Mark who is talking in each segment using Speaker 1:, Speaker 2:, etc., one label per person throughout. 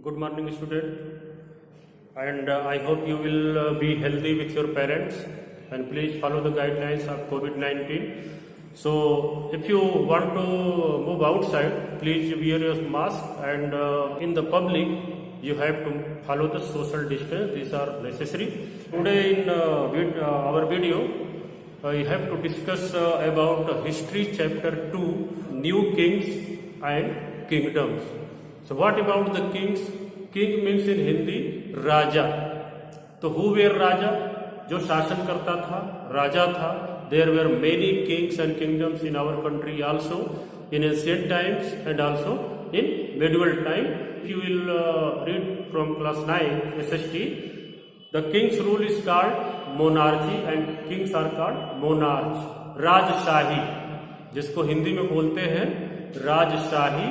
Speaker 1: Good morning, student. And I hope you will be healthy with your parents. And please follow the guidelines of COVID-19. So, if you want to move outside, please wear your mask. And in the public, you have to follow the social distance. These are necessary. Today in our video, I have to discuss about history chapter 2, New Kings and Kingdoms. So what about the kings? King means in Hindi राजा. तो who were राजा? जो शासन करता था, राजा था. There were many kings and kingdoms in our country also, in ancient times and also in medieval time. If you will read from class 9 SST, the king's rule is called monarchy and kings are called monarchs. राजशाही, जिसको हिंदी में बोलते हैं राजशाही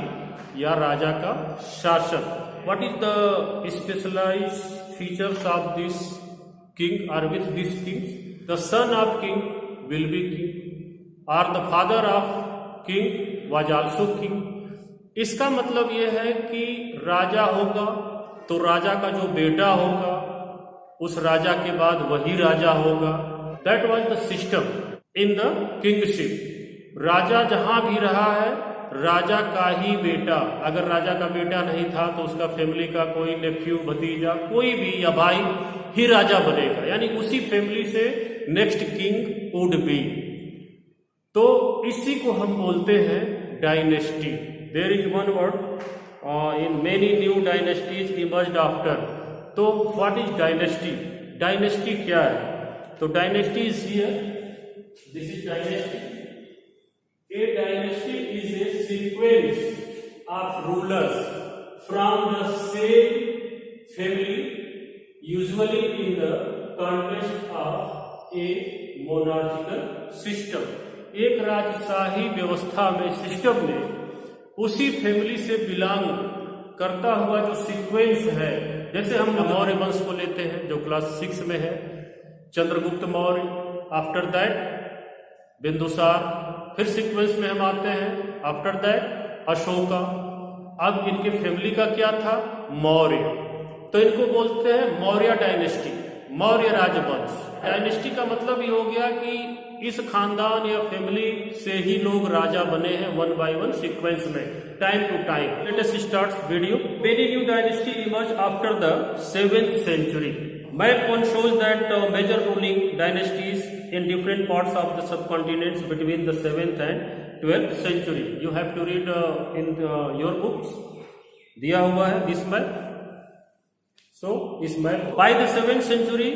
Speaker 1: या राजा का शासन. What is the specialized features of this king or with these kings? The son of king will be king or the father of king was also king. इसका मतलब यह है कि राजा होगा तो राजा का जो बेटा होगा उस राजा के बाद वही राजा होगा. That was the system in the kingship. राजा जहां भी रहा है राजा का ही बेटा, अगर राजा का बेटा नहीं था तो उसका फैमिली का कोई नेफ्यू भतीजा कोई भी या भाई ही राजा बनेगा, यानी उसी फैमिली से नेक्स्ट किंग वुड बी. तो इसी को हम बोलते हैं dynasty. There is one word in many new dynasties emerged after. तो व्हाट इज डायनेस्टी? डायनेस्टी क्या है? तो dynasty is here, this is dynasty. A dynasty is a sequence of rulers from the same family, usually in the context of a monarchical system. एक राजशाही व्यवस्था में, system में उसी फैमिली से बिलोंग करता हुआ जो सीक्वेंस है, जैसे हम मौर्य वंश को लेते हैं जो क्लास 6 में है, चंद्रगुप्त मौर्य, आफ्टर दैट बिंदुसार, फिर सीक्वेंस में हम आते हैं आफ्टर दैट अशोका. अब इनके फैमिली का क्या था? मौर्य. तो इनको बोलते हैं मौर्य डायनेस्टी, मौर्य राजवंश. डायनेस्टी का मतलब ये हो गया कि इस खानदान या फैमिली से ही लोग राजा बने हैं वन बाय वन सीक्वेंस में, time to time. Let us start video. Many new dynasty emerge after the 7th century. Map 1 shows that major ruling dynasties in different parts of the subcontinents between the 7th and 12th century. You have to read in your books. दिया हुआ है this map. So इस map by the 7th century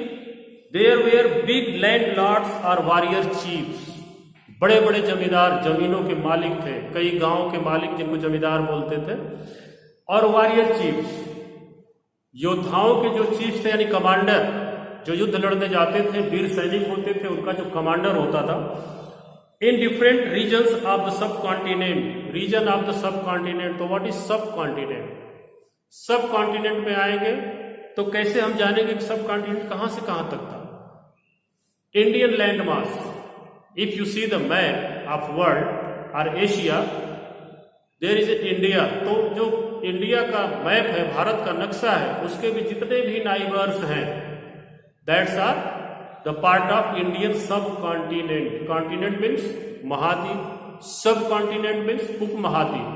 Speaker 1: there were big landlords or warrior chiefs. बड़े बड़े जमींदार, जमीनों के मालिक थे, कई गांवों के मालिक जिनको जमींदार बोलते थे, और वॉरियर चीफ्स, योद्धाओं के जो चीफ थे यानी कमांडर, जो युद्ध लड़ने जाते थे, वीर सैनिक होते थे, उनका जो कमांडर होता था. In different regions of the subcontinent. Region of the subcontinent. तो what is subcontinent? Subcontinent में आएंगे तो कैसे हम जानेंगे कि सब कॉन्टिनेंट कहां से कहां तक था? Indian land mass. If you see the map of world और एशिया, देयर इज इंडिया. तो जो इंडिया का मैप है, भारत का नक्शा है, उसके भी जितने भी नाइबर्स हैं, that's are the part of Indian subcontinent. Continent means महाद्वीप, सब कॉन्टिनेंट मीन्स उप महाद्वीप.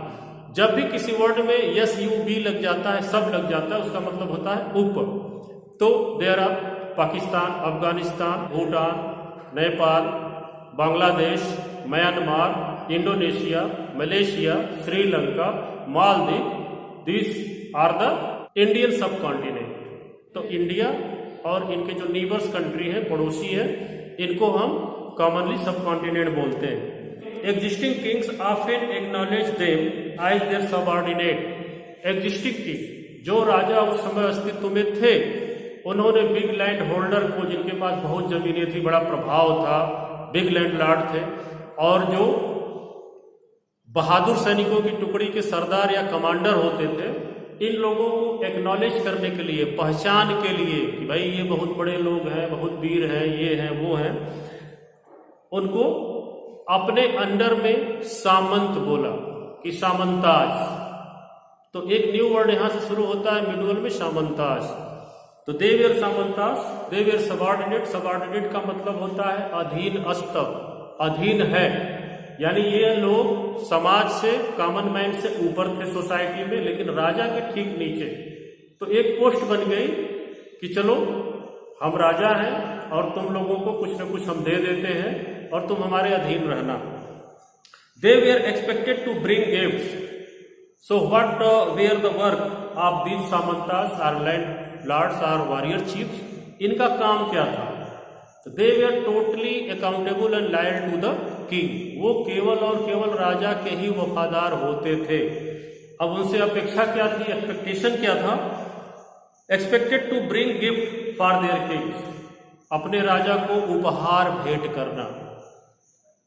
Speaker 1: जब भी किसी वर्ड में यस यू बी लग जाता है, सब लग जाता है, उसका मतलब होता है उप. तो there are Pakistan, Afghanistan, Bhutan, Nepal, Bangladesh, Myanmar, Indonesia, Malaysia, Sri Lanka, Maldives. These are the Indian subcontinent. तो इंडिया और इनके जो नीबर्स कंट्री है, पड़ोसी है, इनको हम कॉमनली सब कॉन्टिनेंट बोलते हैं. Existing kings often acknowledge them as their subordinate. Existing king, जो राजा उस समय अस्तित्व में थे, उन्होंने बिग लैंड होल्डर को, जिनके पास बहुत जमीनें थी, बड़ा प्रभाव था, बिग लैंड लॉर्ड थे, और जो बहादुर सैनिकों की टुकड़ी के सरदार या कमांडर होते थे, इन लोगों को एक्नॉलेज करने के लिए, पहचान के लिए कि भाई ये बहुत बड़े लोग हैं, बहुत वीर हैं, ये हैं, वो हैं, उनको अपने अंडर में सामंत बोला कि सामंताज. तो एक न्यू वर्ड यहां से शुरू होता है मिडल में, सामंतास। तो they were samantas, they were subordinate. Subordinate का मतलब होता है अधीनस्थ, अधीन है, यानी ये लोग समाज से, कॉमन मैन से ऊपर थे सोसाइटी में, लेकिन राजा के ठीक नीचे। तो एक पोस्ट बन गई कि चलो हम राजा हैं और तुम लोगों को कुछ न कुछ हम दे देते हैं और तुम हमारे अधीन रहना। They were expected to bring gifts. So what were the work of these samantas or land lords or warrior chiefs? इनका काम क्या था? They were totally accountable and loyal to the king. वो केवल और केवल राजा के ही वफादार होते थे। अब उनसे अपेक्षा क्या थी, एक्सपेक्टेशन क्या था? Expected to bring gift for their kings. अपने राजा को उपहार भेंट करना।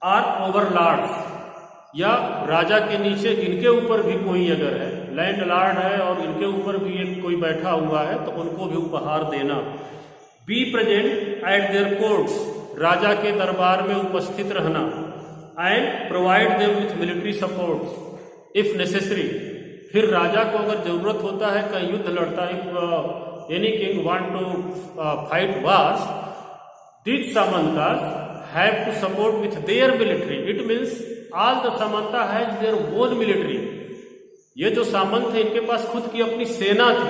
Speaker 1: Or overlords, या राजा के नीचे इनके ऊपर भी कोई अगर है, लैंड लॉर्ड है और इनके ऊपर भी एक कोई बैठा हुआ है, तो उनको भी उपहार देना। Be present at their courts, राजा के दरबार में उपस्थित रहना। And provide them with military supports if necessary. फिर राजा को अगर जरूरत होता है, कहीं युद्ध लड़ता है, if any king want to fight wars, these samantas have to support with their military. It means all the samanta has their own military. ये जो सामंत थे इनके पास खुद की अपनी सेना थी,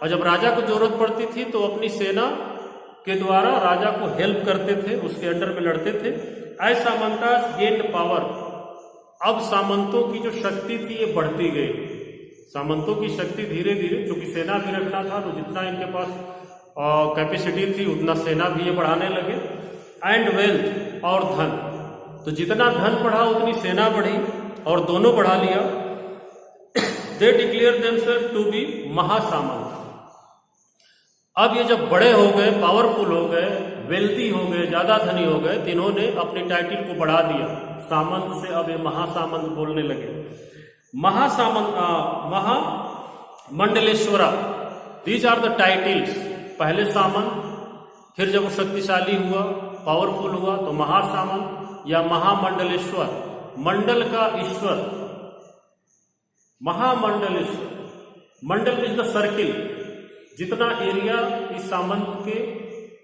Speaker 1: और जब राजा को जरूरत पड़ती थी तो अपनी सेना के द्वारा राजा को हेल्प करते थे, उसके अंडर में लड़ते थे। एज सामंतास गेन्ड पावर, अब सामंतों की जो शक्ति थी ये बढ़ती गई। सामंतों की शक्ति धीरे धीरे, चूंकि सेना भी रखना था तो जितना इनके पास कैपेसिटी थी उतना सेना भी ये बढ़ाने लगे। एंड वेल्थ, और धन, तो जितना धन बढ़ा उतनी सेना बढ़ी और दोनों बढ़ा लिया। They declare themselves to be mahasamanta. अब ये जब बड़े हो गए, पावरफुल हो गए, वेल्थी हो गए, ज्यादा धनी हो गए, तो इन्होंने अपनी टाइटल को बढ़ा दिया। सामंत से अब ये महासामंत बोलने लगे। महासामंत, Mahamandaleshwara, these are the titles. पहले सामंत, फिर जब वो शक्तिशाली हुआ, पावरफुल हुआ, तो महासामंत या महामंडलेश्वर, मंडल का ईश्वर, महामंडलेश्वर। मंडल इज द सर्किल, जितना एरिया इस सामंत के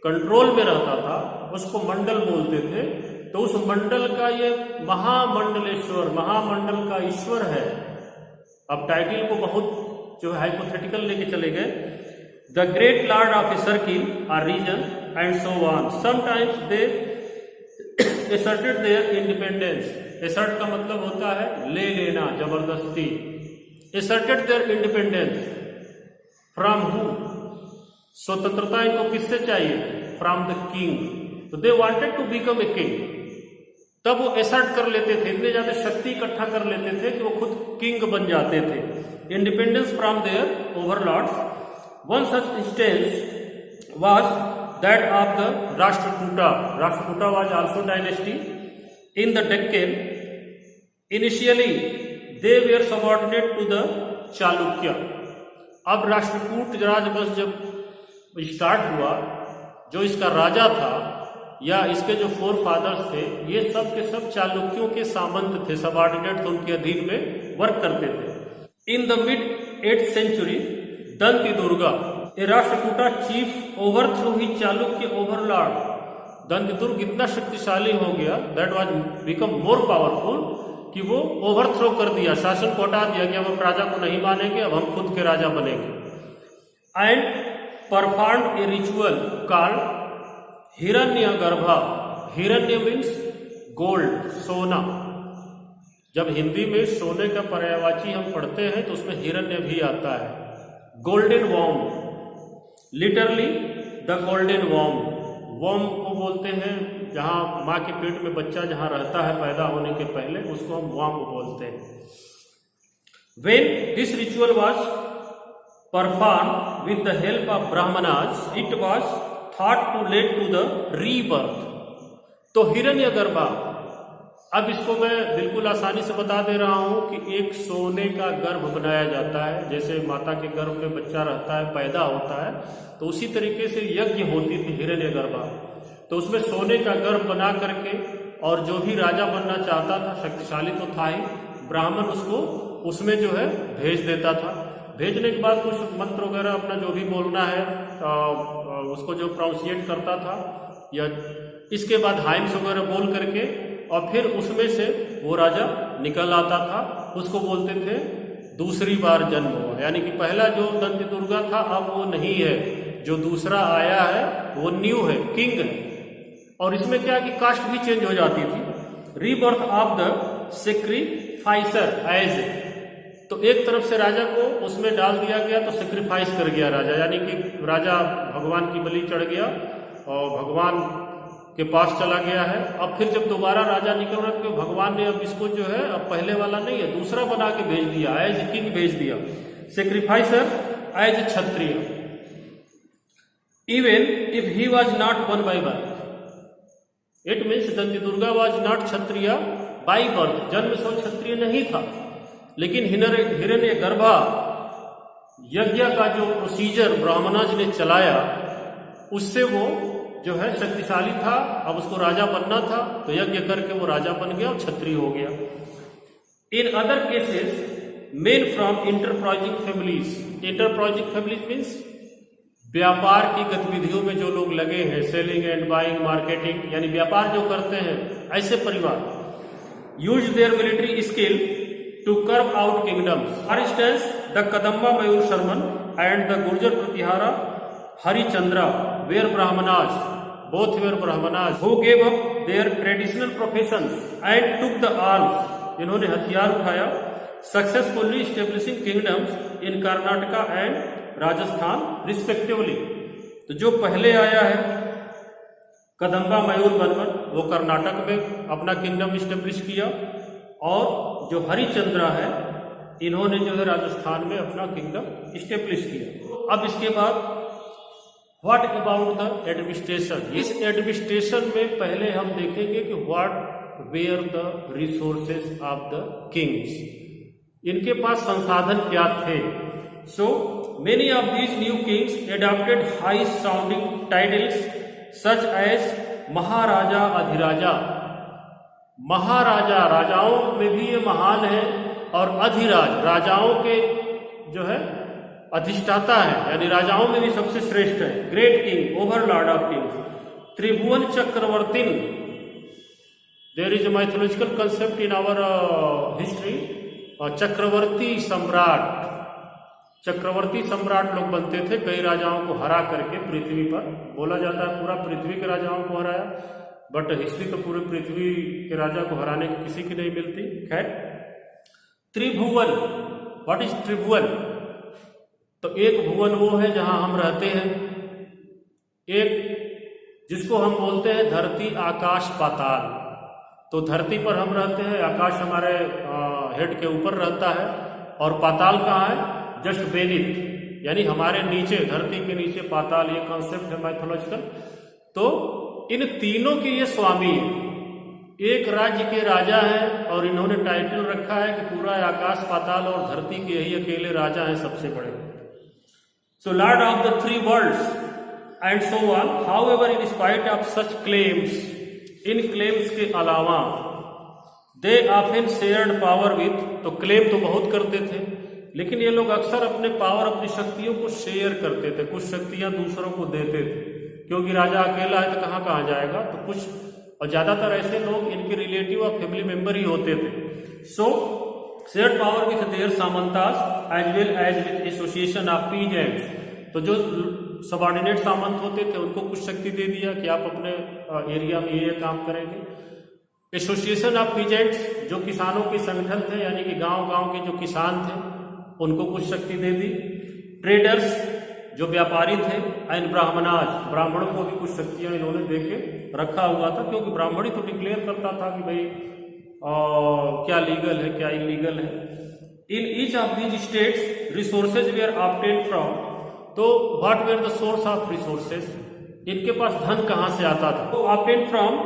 Speaker 1: कंट्रोल में रहता था उसको मंडल बोलते थे। तो उस मंडल का ये महामंडलेश्वर, महामंडल का ईश्वर है। अब टाइटल को बहुत जो हाइपोथेटिकल लेके चले गए। The great lord of a circle or region and so on. Sometimes they asserted their independence। assert का मतलब होता है ले लेना, जबरदस्ती। asserted their independence from who? स्वतंत्रता इनको किससे चाहिए? from the king। तो they wanted to become a king। तब वो assert कर लेते थे, इतने ज्यादा शक्ति इकट्ठा कर लेते थे कि वो खुद किंग बन जाते थे। independence from their overlords। one such instance was that of the Rashtrakuta। Rashtrakuta was also dynasty in the Deccan। Initially they were subordinate to the Chalukya। अब राष्ट्रकूट राजवंश जब स्टार्ट हुआ, जो इसका राजा था या इसके जो फोर फादर्स थे, ये सब के सब चालुक्यों के सामंत थे, सबऑर्डिनेट थे, उनके अधीन में वर्क करते थे। In the mid 8th century Dantidurga a Rashtrakuta chief overthrew he Chalukya overlord. Dantidurga इतना शक्तिशाली हो गया, that was become more powerful, कि वो ओवरथ्रो कर दिया, शासन को हटा दिया कि अब हम राजा को नहीं मानेंगे, अब हम खुद के राजा बनेंगे। And performed a ritual called Hiranyagarbha. Hiranya means gold, सोना। जब हिंदी में सोने का पर्यायवाची हम पढ़ते हैं तो उसमें हिरण्य भी आता है। Golden worm, literally the golden worm. Worm को बोलते हैं जहां माँ के पेट में बच्चा जहां रहता है पैदा होने के पहले, उसको हम वॉर्म बोलते हैं। When this ritual was perform with the help of Brahmanas, it was thought to lead to the rebirth. तो हिरण्यगर्भा, अब इसको मैं बिल्कुल आसानी से बता दे रहा हूं कि एक सोने का गर्भ बनाया जाता है, जैसे माता के गर्भ में बच्चा रहता है, पैदा होता है, तो उसी तरीके से यज्ञ होती थी हिरण्यगर्भा। तो उसमें सोने का गर्भ बना करके, और जो भी राजा बनना चाहता था, शक्तिशाली तो था ही, ब्राह्मण उसको उसमें जो है भेज देता था। भेजने के बाद कुछ मंत्र वगैरह अपना जो भी बोलना है उसको जो प्रोनाउंसिएट करता था, या इसके बाद हाइम्स वगैरह बोल करके और फिर उसमें से वो राजा निकल आता था। उसको बोलते थे दूसरी बार जन्म हुआ, यानी कि पहला जो दंत दुर्गा था अब वो नहीं है, जो दूसरा आया है वो न्यू है, किंग है। और इसमें क्या कि कास्ट भी चेंज हो जाती थी। रीबर्थ ऑफ द सेक्रीफाइसर एज, तो एक तरफ से राजा को उसमें डाल दिया गया तो सेक्रीफाइस कर गया राजा, यानी कि राजा भगवान की बलि चढ़ गया और भगवान के पास चला गया है। अब फिर जब दोबारा राजा निकल रहा है तो भगवान ने अब इसको जो है अब पहले वाला नहीं है, दूसरा बना के भेज दिया, एज किंग भेज दिया, sacrificer as kshatriya. Even if he was not one by birth, it means Dantidurga was not kshatriya by birth, जन्म से क्षत्रिय नहीं था, लेकिन हिरण्य गर्भा यज्ञ का जो प्रोसीजर ब्राह्मणाज ने चलाया उससे वो जो है शक्तिशाली था। अब उसको राजा बनना था तो यज्ञ करके वो राजा बन गया और क्षत्रिय हो गया। In other cases men from enterprising families, enterprising families means व्यापार की गतिविधियों में जो लोग लगे हैं, सेलिंग एंड बाइंग, मार्केटिंग, यानी व्यापार जो करते हैं, ऐसे परिवार use their military skill to carve out kingdoms. For instance the Kadamba Mayurasharman and the Gurjara Pratihara Harichandra were brahmanas, both were brahmanas who gave up their traditional professions and took the arms, इन्होंने हथियार उठाया, successfully establishing kingdoms in Karnataka and Rajasthan respectively। तो जो पहले आया है कदम्बा मयूर बनवन, वो कर्नाटक में अपना किंगडम इस्टेब्लिश किया, और जो हरिचंद्रा है इन्होंने जो है राजस्थान में अपना किंगडम इस्टेब्लिश किया। अब इसके बाद व्हाट अबाउट द एडमिनिस्ट्रेशन, इस एडमिनिस्ट्रेशन में पहले हम देखेंगे कि what were the resources of the kings, इनके पास संसाधन क्या थे। So many of these new kings adopted high sounding titles such as maharaja adhiraja. महाराजा राजाओं में भी ये महान है, और अधिराज राजाओं के जो है अधिष्ठाता है, यानी राजाओं में भी सबसे श्रेष्ठ है, great king, overlord of kings. Tribhuvana chakravarti, there is a mythological concept in our history, chakravarti samrat, chakravarti सम्राट लोग बनते थे, कई राजाओं को हरा करके पृथ्वी पर, बोला जाता है पूरा पृथ्वी के राजाओं को हराया, बट हिस्ट्री तो पूरे पृथ्वी के राजा को हराने की किसी की नहीं मिलती। खैर, त्रिभुवन, व्हाट इज त्रिभुवन, तो एक भुवन वो है जहां हम रहते हैं, एक जिसको हम बोलते हैं धरती आकाश पाताल, तो धरती पर हम रहते हैं, आकाश हमारे हेड के ऊपर रहता है, और पाताल कहाँ है, जस्ट बेनीथ, यानी हमारे नीचे, धरती के नीचे पाताल, ये कॉन्सेप्ट है माइथोलॉजिकल। तो इन तीनों के ये स्वामी हैं, एक राज्य के राजा हैं, और इन्होंने टाइटल रखा है कि पूरा आकाश पाताल और धरती के यही अकेले राजा हैं सबसे बड़े। So Lord of the three worlds and so on. However, in spite of such claims, in claims के अलावा they often shared power with, तो claim तो बहुत करते थे, लेकिन ये लोग अक्सर अपने पावर, अपनी शक्तियों को शेयर करते थे, कुछ शक्तियां दूसरों को देते थे, क्योंकि राजा अकेला है तो कहाँ कहाँ जाएगा, तो कुछ, और ज्यादातर ऐसे लोग इनके रिलेटिव और फैमिली मेंबर ही होते थे। So share power with their samantas as well as with association of peasants, तो जो सबॉर्डिनेट सामंत होते थे उनको कुछ शक्ति दे दिया कि आप अपने एरिया में ये काम करेंगे। एसोसिएशन ऑफ पीजेंट्स, जो किसानों के संगठन थे, यानी कि गांव गांव के जो किसान थे उनको कुछ शक्ति दे दी। ट्रेडर्स, जो व्यापारी थे, एंड ब्राह्मणाज, ब्राह्मणों को भी कुछ शक्तियां इन्होंने देके रखा हुआ था, क्योंकि ब्राह्मण ही तो डिक्लेयर करता था कि भाई क्या लीगल है क्या इलीगल है। In each of these states resources were obtained from, तो what were the source of resources, इनके पास धन कहां से आता था, तो obtained from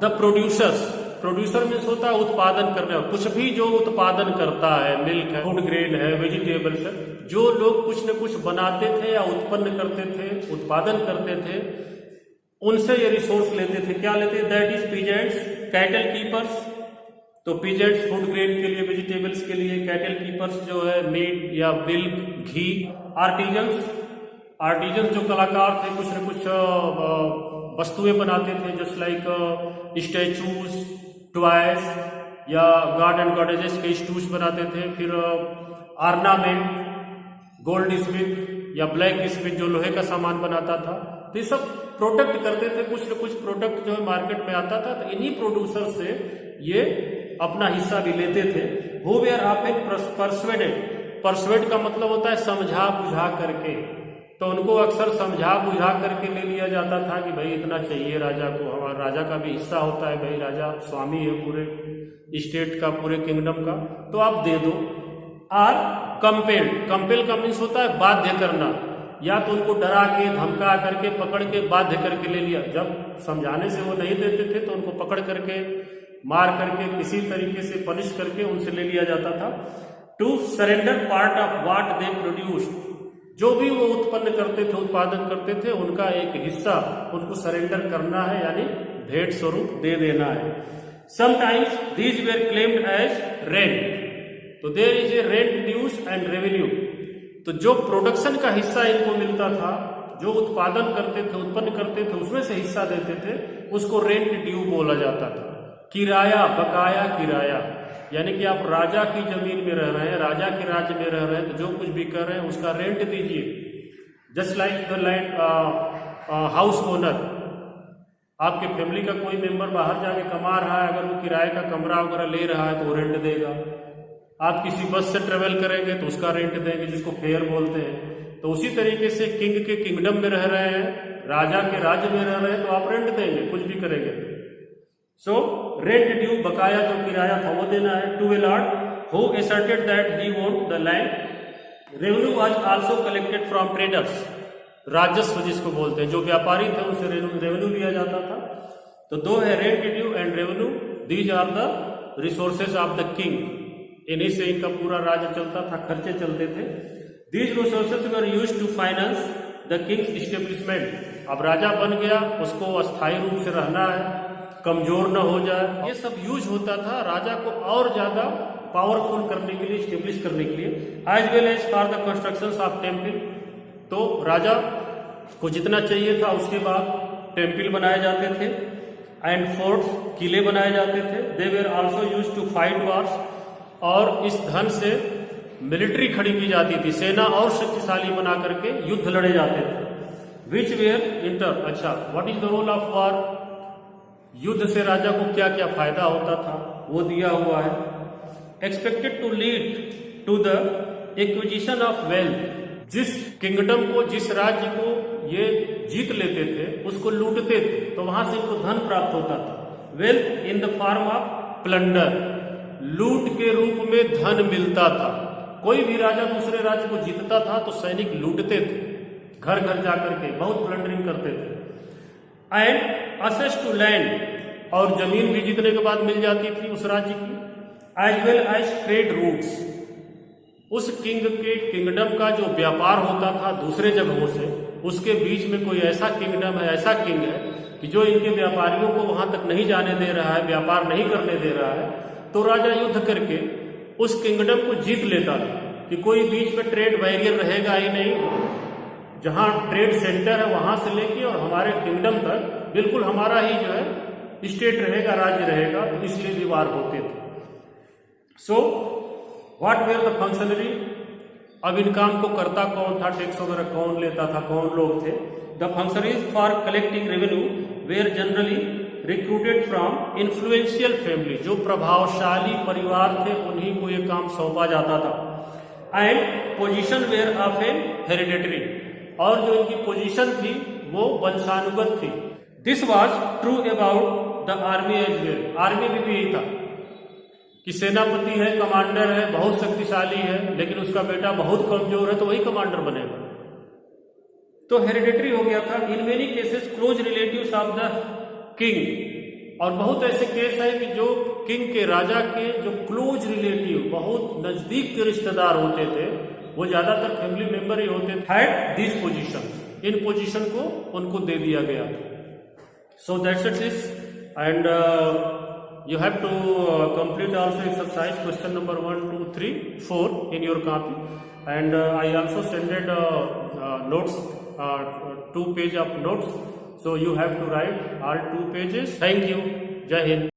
Speaker 1: the producers, producer means होता है उत्पादन करने वाला, कुछ भी जो उत्पादन करता है, मिल्क है, फूड ग्रेन है, वेजिटेबल्स है, जो लोग कुछ न कुछ बनाते थे या उत्पन्न करते थे, उत्पादन करते थे, उनसे ये रिसोर्स लेते थे। क्या लेते? That is peasants, cattle keepers, तो पीजेंट्स फूड ग्रेन के लिए, वेजिटेबल्स के लिए, कैटल कीपर्स जो है मीट या मिल्क, घी, आर्टिजन्स जो कलाकार थे कुछ न कुछ वस्तुएं बनाते थे, जस्ट लाइक स्टैचूज, टॉयज या गॉड एंड गॉडेजेस के स्टूज बनाते थे। फिर ऑर्नामेंट, गोल्ड स्मिथ या ब्लैक स्मिथ जो लोहे का सामान बनाता था, तो ये सब प्रोडक्ट करते थे। कुछ न कुछ प्रोडक्ट जो है मार्केट में आता था, तो इन्हीं प्रोड्यूसर से ये अपना हिस्सा भी लेते थे। Who were often persuaded, persuade का मतलब होता है समझा बुझा करके, तो उनको अक्सर समझा बुझा करके ले लिया जाता था कि भाई इतना चाहिए राजा को, हमारा राजा का भी हिस्सा होता है, भाई राजा स्वामी है पूरे स्टेट का, पूरे किंगडम का, तो आप दे दो। आर कंपेल, कंपेल का मीन्स होता है बाध्य करना, या तो उनको डरा के धमका करके पकड़ के बाध्य करके ले लिया। जब समझाने से वो नहीं देते थे तो उनको पकड़ करके मार करके किसी तरीके से पनिश करके उनसे ले लिया जाता था। To surrender part of what they produced, जो भी वो उत्पन्न करते थे, उत्पादन करते थे, उनका एक हिस्सा उनको सरेंडर करना है, यानी भेंट स्वरूप दे देना है। Sometimes these were claimed as rent, तो there is a rent, dues and revenue. तो जो प्रोडक्शन का हिस्सा इनको मिलता था, जो उत्पादन करते थे, उत्पन्न करते थे, उसमें से हिस्सा देते थे, उसको रेंट ड्यू बोला जाता था। किराया, बकाया किराया, यानी कि आप राजा की जमीन में रह रहे हैं, राजा के राज्य में रह रहे हैं, तो जो कुछ भी कर रहे हैं उसका रेंट दीजिए। Just like the land house owner, आपके फैमिली का कोई मेंबर बाहर जाके कमा रहा है, अगर वो किराए का कमरा वगैरह ले रहा है तो वो रेंट देगा। आप किसी बस से ट्रेवल करेंगे तो उसका रेंट देंगे, जिसको फेयर बोलते हैं। तो उसी तरीके से किंग के किंगडम में रह रहे हैं, राजा के राज्य में रह रहे हैं, तो आप रेंट देंगे, कुछ भी करेंगे। सो रेंट ड्यू, बकाया जो किराया था वो देना है। To a lord who asserted that he owned the land, revenue was also collected from traders, राजस्व जिसको बोलते हैं, जो व्यापारी थे उनसे रेवेन्यू लिया जाता था। तो दो है rent due and revenue, these are the resources of the king, इन्हीं से इनका पूरा राज्य चलता था, खर्चे चलते थे। These resources were used to finance the king's establishment, अब राजा बन गया, उसको अस्थायी रूप से रहना है, कमजोर न हो जाए, ये सब यूज होता था राजा को और ज्यादा पावरफुल करने के लिए, स्टेब्लिश करने के लिए। As well as for the construction of temple, तो राजा को जितना चाहिए था उसके बाद टेम्पल बनाए जाते थे, एंड फोर्ट्स, किले बनाए जाते थे। They were also use to fight wars, और इस धन से मिलिट्री खड़ी की जाती थी, सेना और शक्तिशाली बना करके युद्ध लड़े जाते थे। विच वेयर इंटर, अच्छा what is the role of war, युद्ध से राजा को क्या क्या फायदा होता था वो दिया हुआ है। Expected to lead to the acquisition of wealth, जिस किंगडम को, जिस राज्य को ये जीत लेते थे उसको लूटते थे, तो वहां से इनको धन प्राप्त होता था। Wealth in the form of plunder, लूट के रूप में धन मिलता था। कोई भी राजा दूसरे राज्य को जीतता था तो सैनिक लूटते थे, घर घर जाकर के बहुत प्लंडरिंग करते थे। एंड असेस टू लैंड, और जमीन भी जीतने के बाद मिल जाती थी उस राज्य की। As well as trade routes, उस किंग के किंगडम का जो व्यापार होता था दूसरे जगहों से, उसके बीच में कोई ऐसा किंगडम है, ऐसा किंग है कि जो इनके व्यापारियों को वहां तक नहीं जाने दे रहा है, व्यापार नहीं करने दे रहा है, तो राजा युद्ध करके उस किंगडम को जीत लेता था कि कोई बीच में ट्रेड बैरियर रहेगा ही नहीं। जहां ट्रेड सेंटर है वहां से लेके और हमारे किंगडम तक बिल्कुल हमारा ही जो है स्टेट रहेगा, राज्य रहेगा, तो इसलिए भी वार होते थे। So what were the functionary, अब इन काम को करता कौन था, टैक्स वगैरह कौन लेता था, कौन लोग थे। The functionaries for collecting revenue were generally recruited from influential family, जो प्रभावशाली परिवार थे उन्हीं को ये काम सौंपा जाता था। And position were of a hereditary, और जो इनकी पोजीशन थी वो वंशानुगत थी। This was true about the army as well, army में भी यही था कि सेनापति है, कमांडर है, बहुत शक्तिशाली है, लेकिन उसका बेटा बहुत कमजोर है तो वही कमांडर बनेगा, तो हेरिडेटरी हो गया था। In many cases close relatives of the king, और बहुत ऐसे केस है कि जो किंग के, राजा के जो क्लोज रिलेटिव, बहुत नजदीक के रिश्तेदार होते थे, वो ज्यादातर फैमिली मेंबर ही होते थे, had this position, in position को उनको दे दिया गया। So that's it is, and you have to complete also exercise question number 1, 2, 3, 4 in your copy. And I also sent notes, 2 pages of notes. So you have to write all 2 pages. Thank you. Jai Hind.